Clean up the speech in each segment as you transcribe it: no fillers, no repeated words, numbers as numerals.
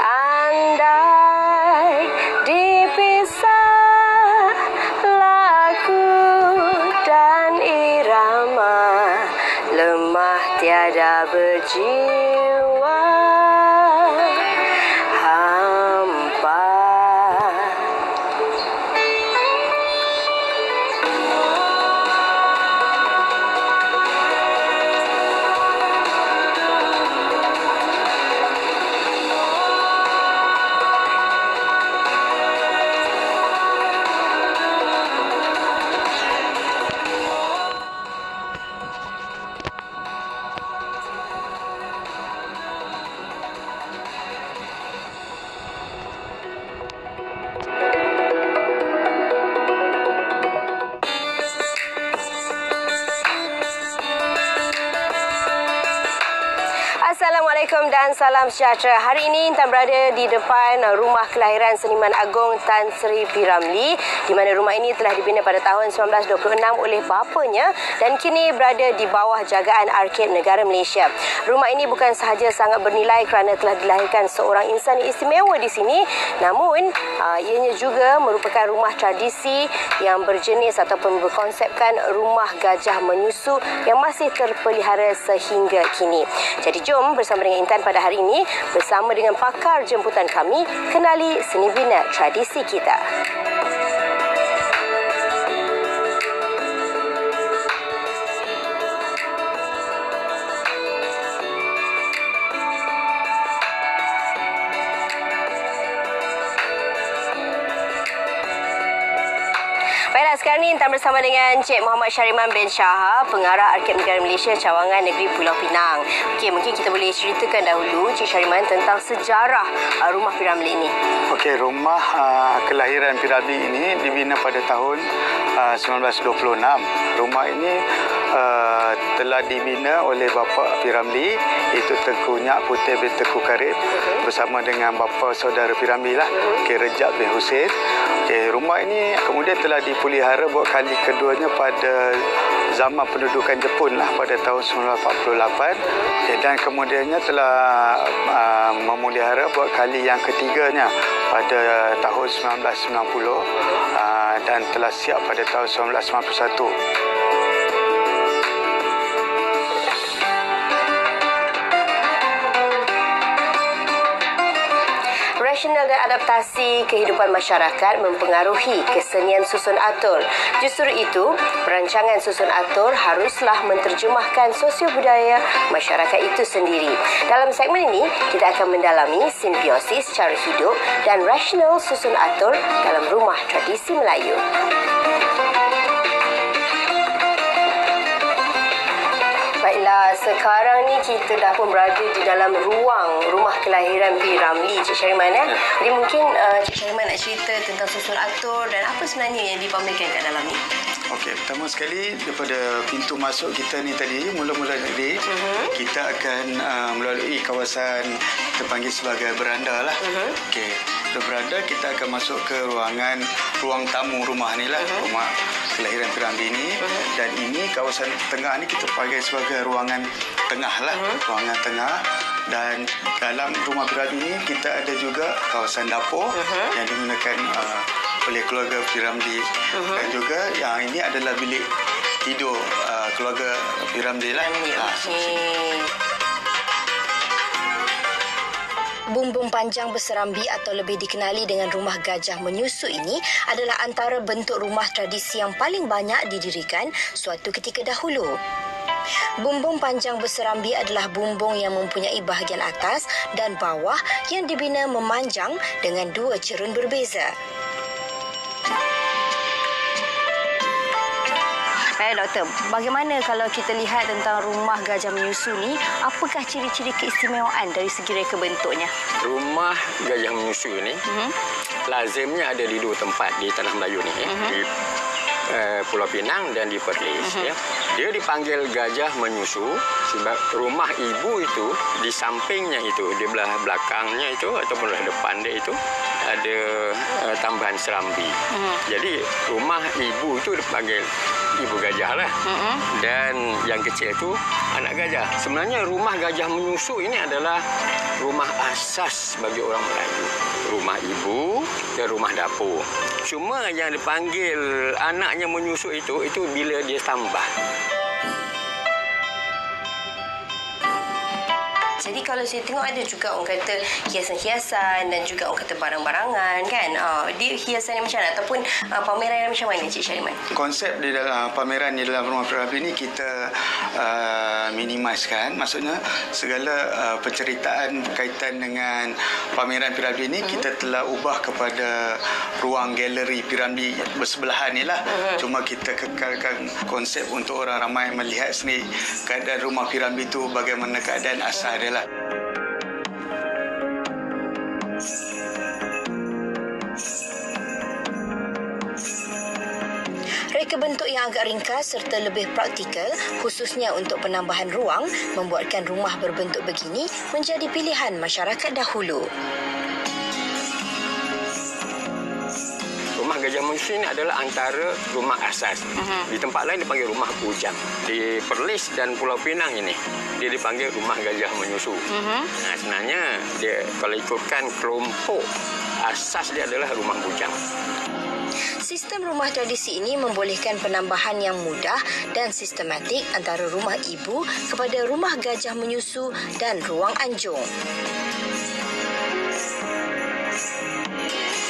Andai dipisah lagu dan irama, lemah tiada berjiwa, hampa. Assalamualaikum dan salam sejahtera. Hari ini Intan berada di depan rumah kelahiran seniman agung Tan Sri P. Ramlee, di mana rumah ini telah dibina pada tahun 1926 oleh bapanya dan kini berada di bawah jagaan Arkib Negara Malaysia. Rumah ini bukan sahaja sangat bernilai kerana telah dilahirkan seorang insan istimewa di sini, namun ianya juga merupakan rumah tradisi yang berjenis ataupun berkonsepkan rumah gajah menyusu yang masih terpelihara sehingga kini. Jadi jom bersama dengan Intan pada hari ini, bersama dengan pakar jemputan kami, kenali seni bina tradisi kita. Baiklah, sekarang ni Intan bersama dengan Encik Muhammad Syariman bin Shaha, Pengarah Arkib Negara Malaysia Cawangan Negeri Pulau Pinang. Okey, mungkin kita boleh ceritakan dahulu Encik Syariman tentang sejarah rumah P. Ramlee ini. Okey, rumah kelahiran P. Ramlee ini dibina pada tahun 1926. Rumah ini telah dibina oleh bapa P. Ramlee, iaitu Tengku Nyak Putih bin Tengku Karib, bersama dengan bapa saudara P. Ramlee lah, Rejab bin Hussein. Okey, rumah ini kemudian telah dipelihara buat kali keduanya pada zaman pendudukan Jepun lah, pada tahun 1948. Okay, dan kemudiannya telah memelihara buat kali yang ketiganya pada tahun 1990 dan telah siap pada tahun 1991. Rasional dan adaptasi kehidupan masyarakat mempengaruhi kesenian susun atur. Justru itu, perancangan susun atur haruslah menterjemahkan sosio-budaya masyarakat itu sendiri. Dalam segmen ini, kita akan mendalami simbiosis cara hidup dan rasional susun atur dalam rumah tradisi Melayu. Baiklah, sekarang ni kita dah pun berada di dalam ruang rumah kelahiran P. Ramlee, Cik Syariman. Jadi mungkin Cik Syariman nak cerita tentang susun atur dan apa sebenarnya yang dipamerkan kat dalam ni? Okey, pertama sekali daripada pintu masuk kita ni tadi, mula-mula tadi, kita akan melalui kawasan kita panggil sebagai beranda lah. Okey, dari beranda kita akan masuk ke ruang tamu rumah ni lah, rumah kelahiran P. Ramlee ni. Dan ini kawasan tengah ni kita panggil sebagai ruangan tengah lah, ruangan tengah. Dan dalam rumah P. Ramlee ni kita ada juga kawasan dapur yang digunakan oleh keluarga P. Ramlee. Dan juga yang ini adalah bilik tidur keluarga P. Ramlee lah. Bumbung panjang berserambi atau lebih dikenali dengan rumah gajah menyusu ini adalah antara bentuk rumah tradisi yang paling banyak didirikan suatu ketika dahulu. Bumbung panjang berserambi adalah bumbung yang mempunyai bahagian atas dan bawah yang dibina memanjang dengan dua cerun berbeza. Doktor, bagaimana kalau kita lihat tentang rumah gajah menyusu ni, apakah ciri-ciri keistimewaan dari segi reka bentuknya? Rumah gajah menyusu ni lazimnya ada di dua tempat di Tanah Melayu ni, di Pulau Pinang dan di Perlis. Dia dipanggil gajah menyusu sebab rumah ibu itu di sampingnya itu, di belah belakangnya itu ataupun belah depan dia itu ada tambahan serambi. Jadi rumah ibu itu dipanggil ibu gajah lah. Dan yang kecil itu anak gajah. Sebenarnya rumah gajah menyusu ini adalah rumah asas bagi orang Melayu. Rumah ibu dan rumah dapur. Cuma yang dipanggil anaknya menyusu itu bila dia tambah. Jadi kalau saya tengok ada juga orang kata hiasan-hiasan dan juga orang kata barang-barangan kan. Dia hiasan yang macam mana ataupun pameran yang macam mana Cik Syariman? Konsep di dalam pameran di dalam Rumah Piramli ini kita minimiskan. Maksudnya segala penceritaan berkaitan dengan pameran Piramli ini kita telah ubah kepada ruang galeri Piramli bersebelahan ni lah. Cuma kita kekalkan konsep untuk orang ramai melihat sendiri keadaan Rumah Piramli itu bagaimana keadaan asal dia lah. Reka bentuk yang agak ringkas serta lebih praktikal khususnya untuk penambahan ruang membuatkan rumah berbentuk begini menjadi pilihan masyarakat dahulu. Rumah Gajah Menyusu ini adalah antara rumah asas. Di tempat lain dipanggil rumah bujang. Di Perlis dan Pulau Pinang ini dia dipanggil rumah Gajah Menyusu. Nah, sebenarnya dia kalau ikutkan kelompok asas dia adalah rumah bujang. Sistem rumah tradisi ini membolehkan penambahan yang mudah dan sistematik antara rumah ibu kepada rumah gajah menyusu dan ruang anjung.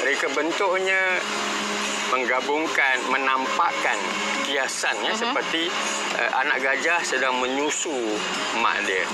Reka bentuknya menggabungkan, menampakkan kiasannya seperti anak gajah sedang menyusu mak dia.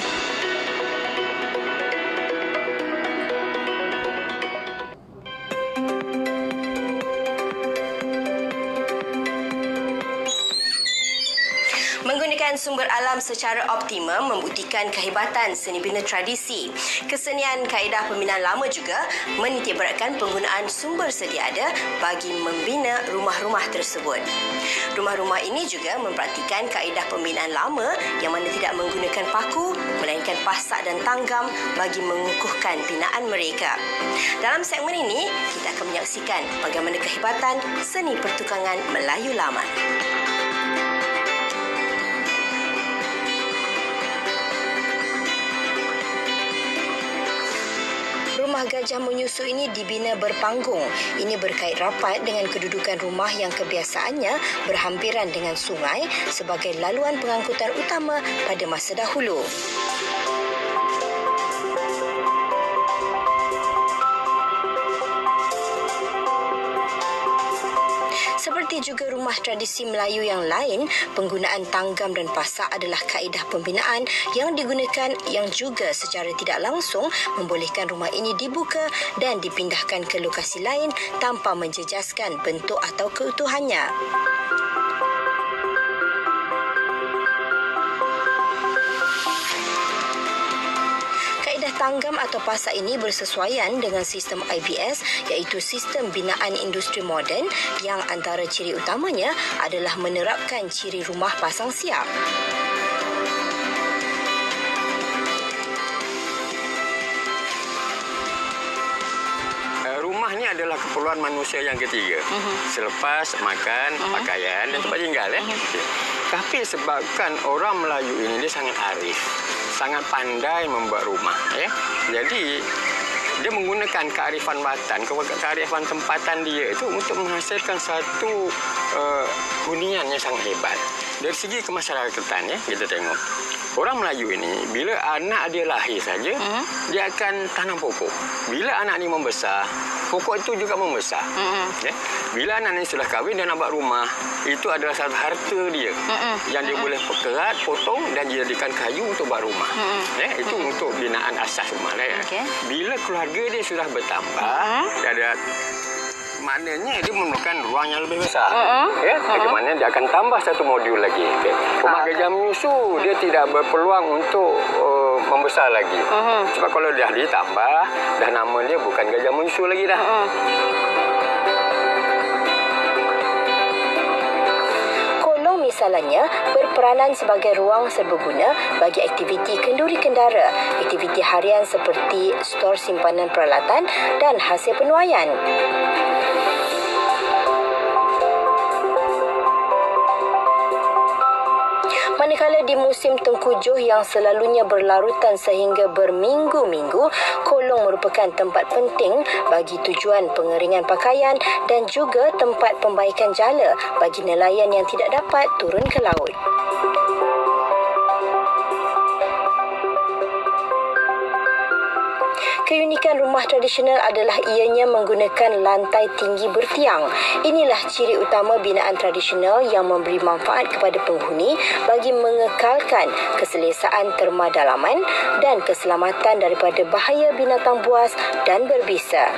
Menggunakan sumber alam secara optimum membuktikan kehebatan seni bina tradisi. Kesenian kaedah pembinaan lama juga menitikberatkan penggunaan sumber sedia ada bagi membina rumah-rumah tersebut. Rumah-rumah ini juga mempraktikkan kaedah pembinaan lama yang mana tidak menggunakan paku melainkan pasak dan tanggam bagi mengukuhkan binaan mereka. Dalam segmen ini, kita akan menyaksikan bagaimana kehebatan seni pertukangan Melayu lama. Rumah Gajah Menyusu ini dibina berpanggung. Ini berkait rapat dengan kedudukan rumah yang kebiasaannya berhampiran dengan sungai sebagai laluan pengangkutan utama pada masa dahulu. Seperti juga rumah tradisi Melayu yang lain, penggunaan tanggam dan pasak adalah kaedah pembinaan yang digunakan yang juga secara tidak langsung membolehkan rumah ini dibuka dan dipindahkan ke lokasi lain tanpa menjejaskan bentuk atau keutuhannya. Tanggam atau pasak ini bersesuaian dengan sistem IBS iaitu sistem binaan industri moden yang antara ciri utamanya adalah menerapkan ciri rumah pasang siap. Rumah ni adalah keperluan manusia yang ketiga. Selepas makan, pakaian dan tempat tinggal. Tapi sebabkan orang Melayu ini dia sangat arif, sangat pandai membuat rumah. Jadi dia menggunakan kearifan batan, kearifan tempatan dia itu untuk menghasilkan satu hunian yang sangat hebat. Dari segi kemasyarakatan kita tengok. Orang Melayu ini, bila anak dia lahir saja, dia akan tanam pokok. Bila anak ni membesar, pokok itu juga membesar. Bila anak ni sudah kahwin dan nak buat rumah, itu adalah satu harta dia yang dia boleh kerat, potong dan dijadikan kayu untuk buat rumah. Itu untuk binaan asas rumah. Bila keluarga dia sudah bertambah, dia ada maknanya dia memerlukan ruang yang lebih besar. Bagaimana dia akan tambah satu modul lagi. Rumah Gajah Menyusu dia tidak berpeluang untuk membesar lagi. Sebab kalau dah ditambah, dah nama dia bukan Gajah Menyusu lagi dah. Kolong misalnya berperanan sebagai ruang serbaguna bagi aktiviti kenduri kendara, aktiviti harian seperti stor simpanan peralatan dan hasil penuaian. Manakala di musim tengkujuh yang selalunya berlarutan sehingga berminggu-minggu, kolong merupakan tempat penting bagi tujuan pengeringan pakaian dan juga tempat pembaikan jala bagi nelayan yang tidak dapat turun ke laut. Keunikan rumah tradisional adalah ianya menggunakan lantai tinggi bertiang. Inilah ciri utama binaan tradisional yang memberi manfaat kepada penghuni bagi mengekalkan keselesaan terma dalaman dan keselamatan daripada bahaya binatang buas dan berbisa.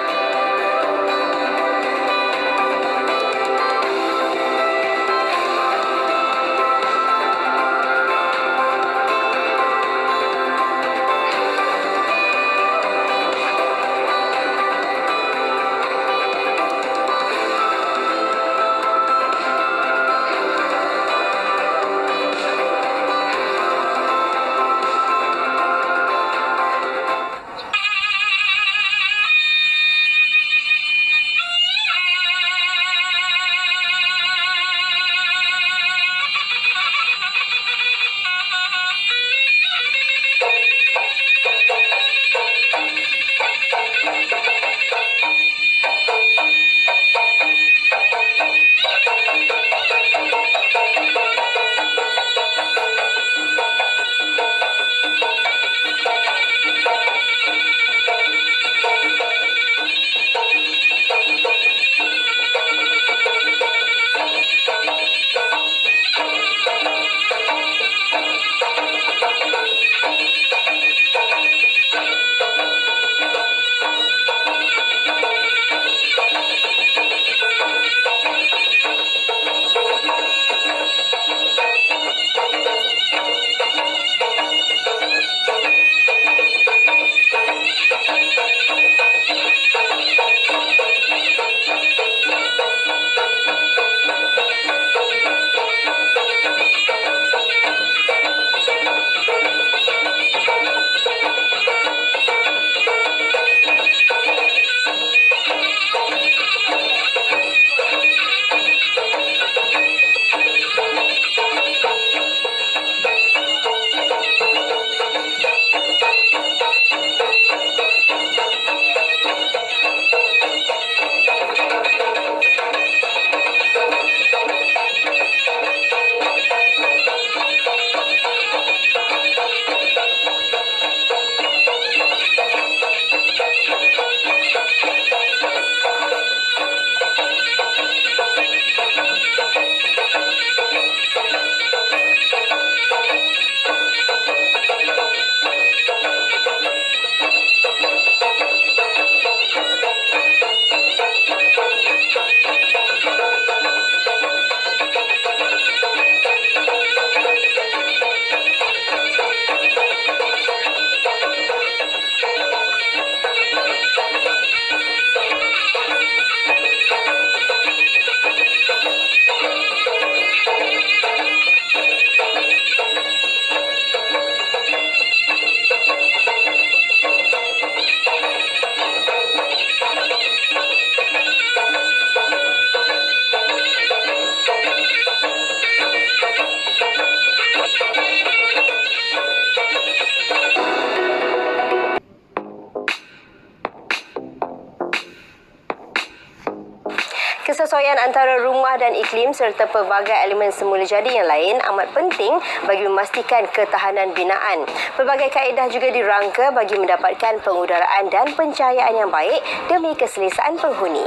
Kesesuaian antara rumah dan iklim serta pelbagai elemen semula jadi yang lain amat penting bagi memastikan ketahanan binaan. Pelbagai kaedah juga dirangka bagi mendapatkan pengudaraan dan pencahayaan yang baik demi keselesaan penghuni.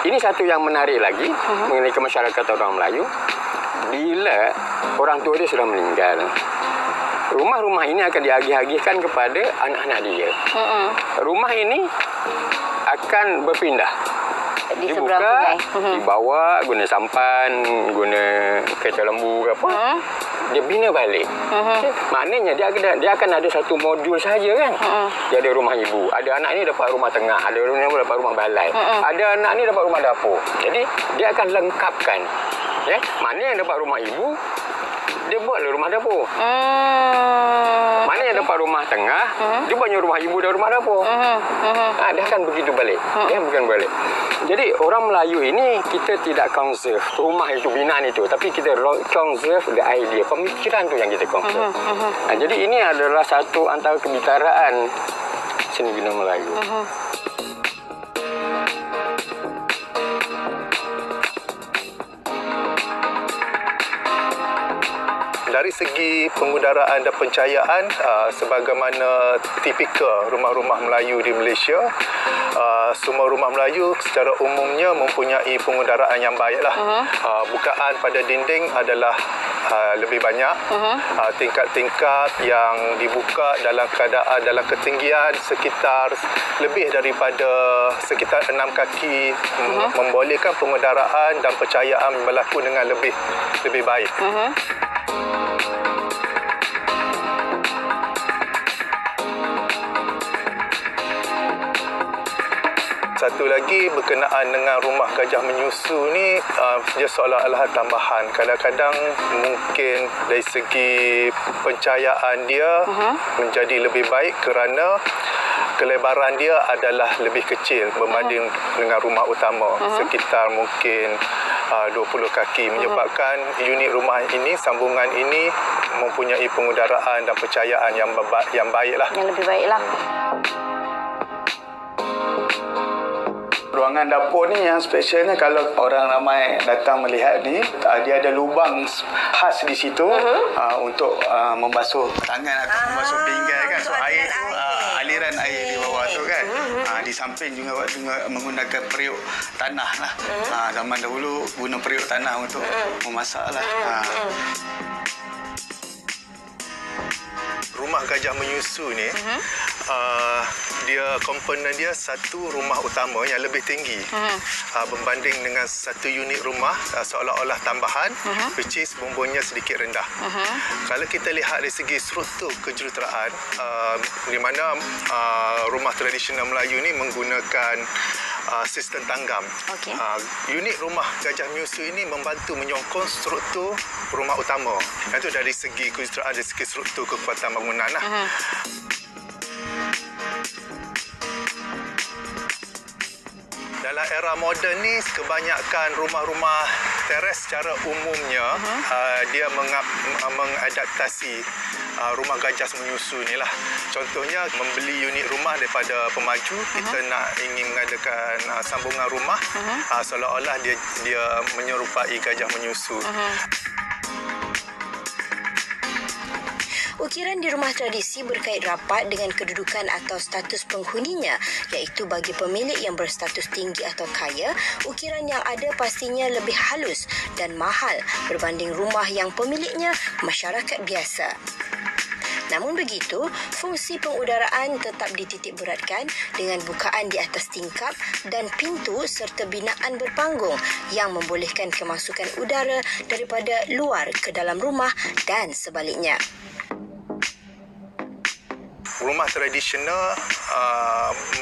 Ini satu yang menarik lagi mengenai kemasyarakatan orang Melayu. Bila orang tua dia sudah meninggal, rumah-rumah ini akan diagih-agihkan kepada anak-anak dia. Rumah ini akan berpindah. Di seberang sungai. Dibawa guna sampan, guna kereta lembu ke apa. Dia bina balik. Maknanya dia akan ada satu modul saja kan. Dia ada rumah ibu, ada anak ni dapat rumah tengah, ada anak ni dapat rumah balai, ada anak ni dapat rumah dapur. Jadi dia akan lengkapkan. Ya, mana yang dapat rumah ibu dia buatlah rumah dapur. Mana yang dapat rumah tengah, dia buatnya rumah ibu dan rumah dapur. Dia akan begitu balik. Dia bukan balik. Jadi orang Melayu ini kita tidak conserve rumah itu, binaan itu, tapi kita conserve the idea, pemikiran tu yang kita conserve. Jadi ini adalah satu antara kebitaraan seni bina Melayu. Dari segi pengudaraan dan pencahayaan, sebagaimana tipikal rumah-rumah Melayu di Malaysia, semua rumah Melayu secara umumnya mempunyai pengudaraan yang baiklah. Bukaan pada dinding adalah lebih banyak. Tingkat-tingkat yang dibuka dalam keadaan dalam ketinggian sekitar lebih daripada sekitar 6 kaki, membolehkan pengudaraan dan pencahayaan berlaku dengan lebih baik. Satu lagi berkenaan dengan rumah gajah menyusu ni, dia seolah-olah tambahan. Kadang-kadang mungkin dari segi pencahayaan dia menjadi lebih baik kerana kelebaran dia adalah lebih kecil berbanding dengan rumah utama. Sekitar mungkin 20 kaki, menyebabkan unit rumah ini, sambungan ini mempunyai pengudaraan dan pencahayaan yang baiklah. Yang lebih baiklah. Ruangan dapur ni yang specialnya kalau orang ramai datang melihat ni, dia ada lubang khas di situ untuk membasuh tangan atau membasuh pinggan kan. So air tu aliran air di bawah tu kan. Di samping juga menggunakan periuk tanah lah. Zaman dahulu guna periuk tanah untuk memasak lah. Rumah gajah menyusu ni, dia komponen dia satu rumah utama yang lebih tinggi berbanding dengan satu unit rumah seolah-olah tambahan, which is bumbungnya sedikit rendah. Kalau kita lihat dari segi struktur kejuruteraan, di mana rumah tradisional Melayu ni menggunakan sistem tanggam. Unit rumah gajah menyusu ini membantu menyokong struktur rumah utama. Itu dari segi kejuruteraan, dari segi struktur kekuatan bangunan lah. Dalam era moden ni, kebanyakan rumah-rumah teres secara umumnya dia mengadaptasi rumah gajah menyusu ni lah. Contohnya membeli unit rumah daripada pemaju, kita ingin mengadakan sambungan rumah, seolah-olah dia menyerupai gajah menyusu. Ukiran di rumah tradisi berkait rapat dengan kedudukan atau status penghuninya, iaitu bagi pemilik yang berstatus tinggi atau kaya, ukiran yang ada pastinya lebih halus dan mahal berbanding rumah yang pemiliknya masyarakat biasa. Namun begitu, fungsi pengudaraan tetap dititik beratkan dengan bukaan di atas tingkap dan pintu serta binaan berpanggung yang membolehkan kemasukan udara daripada luar ke dalam rumah dan sebaliknya. Rumah tradisional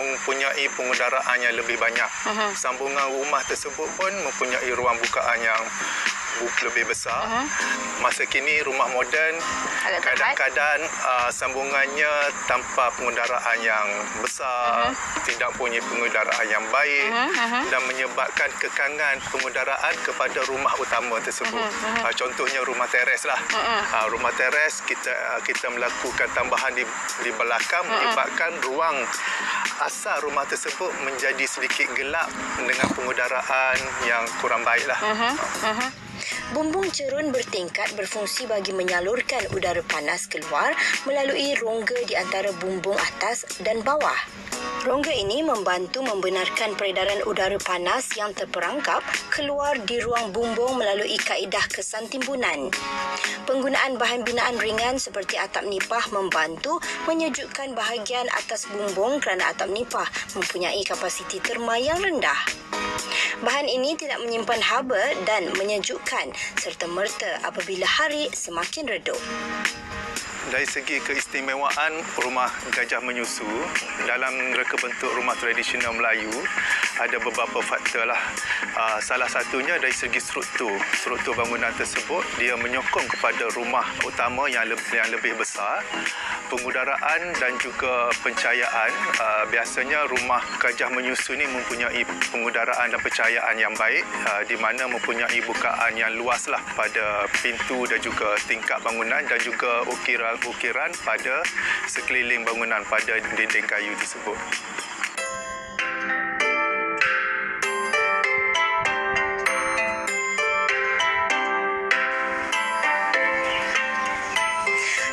mempunyai pengudaraan yang lebih banyak. Sambungan rumah tersebut pun mempunyai ruang bukaan yang lebih besar. Masa kini rumah moden kadang-kadang sambungannya tanpa pengudaraan yang besar, tidak punya pengudaraan yang baik dan menyebabkan kekangan pengudaraan kepada rumah utama tersebut. Contohnya rumah teres lah. Rumah teres kita melakukan tambahan di belakang, menyebabkan ruang asal rumah tersebut menjadi sedikit gelap dengan pengudaraan yang kurang baik lah. Bumbung cerun bertingkat berfungsi bagi menyalurkan udara panas keluar melalui rongga di antara bumbung atas dan bawah. Rongga ini membantu membenarkan peredaran udara panas yang terperangkap keluar di ruang bumbung melalui kaedah kesan timbunan. Penggunaan bahan binaan ringan seperti atap nipah membantu menyejukkan bahagian atas bumbung kerana atap nipah mempunyai kapasiti terma yang rendah. Bahan ini tidak menyimpan haba dan menyejukkan serta merta apabila hari semakin redup. Dari segi keistimewaan rumah gajah menyusu dalam reka bentuk rumah tradisional Melayu ada beberapa faktor lah. Salah satunya dari segi struktur bangunan tersebut dia menyokong kepada rumah utama yang lebih besar. Pengudaraan dan juga pencahayaan, biasanya rumah gajah menyusu ni mempunyai pengudaraan dan pencahayaan yang baik, di mana mempunyai bukaan yang luas lah pada pintu dan juga tingkap bangunan dan juga ukiran pada sekeliling bangunan pada dinding kayu tersebut.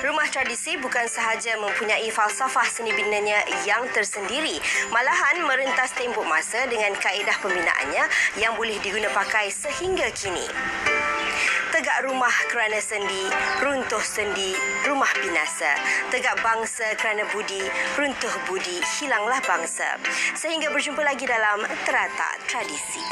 Rumah tradisi bukan sahaja mempunyai falsafah seni binanya yang tersendiri, malahan merentas tempoh masa dengan kaedah pembinaannya yang boleh diguna pakai sehingga kini. Tegak rumah kerana sendi, runtuh sendi, rumah binasa. Tegak bangsa kerana budi, runtuh budi, hilanglah bangsa. Sehingga berjumpa lagi dalam Teratak Tradisi.